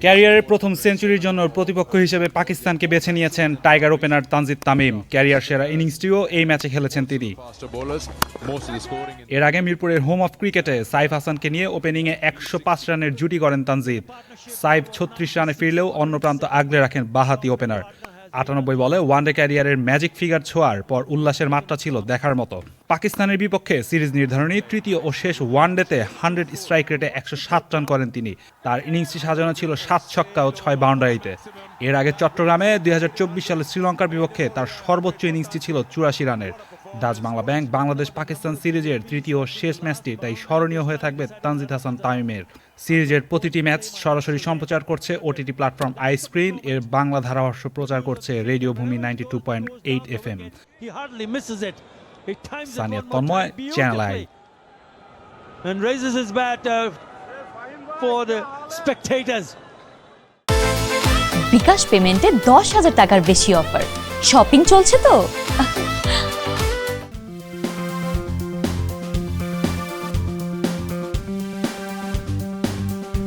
ক্যারিয়ারের প্রথম সেঞ্চুরির জন্য প্রতিপক্ষ হিসেবে পাকিস্তানকে বেছে নিয়েছেন tiger opener Tanzid Tamim. Career সেরা ইনিংসটিও এই ম্যাচে খেলেছেন তিনি। এর আগে মিরপুরের হোম অফ ক্রিকেটে সাইফ হাসানকে নিয়ে ওপেনিংয়ে 105 রানের জুটি গড়েন তানজিদ। সাইফ 36 রানে ফিরলেও অন্য প্রান্ত আগলে রাখেন বাঁহাতি ওপেনার। 98 বলে ওয়ানডে ক্যারিয়ারের ম্যাজিক ফিগার ছোঁয়ার পর উল্লাসের মাত্রা ছিল দেখার মতো। পাকিস্তানের বিপক্ষে সিরিজ নির্ধারণী তৃতীয় ও শেষ ওয়ানডেতে 100 স্ট্রাইক রেটে 107 রান করেন তিনি। তার ইনিংসটি সাজানো ছিল 7 ছক্কা ও 6 বাউন্ডারিতে। এর আগে চট্টগ্রামে 2024 সালে শ্রীলঙ্কার বিপক্ষে তার সর্বোচ্চ ইনিংসটি ছিল 84 রানের। ডাচ বাংলা ব্যাংক বাংলাদেশ পাকিস্তান সিরিজের তৃতীয় ও শেষ ম্যাচটি তাই স্মরণীয় হয়ে থাকবে তানজিদ হাসান তামিমের। সিরিজের প্রতিটি ম্যাচ সরাসরি সম্প্রচার করছে ওটিটি প্ল্যাটফর্ম আইস্ক্রিন। এর বাংলা ধারাভাষ্য প্রচার করছে radio Bhumi 92.8 FM। Sania Tanmoy, channel I. And raises his bat for the spectators. BKash পেমেন্টে 10,000 টাকার বেশি অফার। শপিং চলছে তো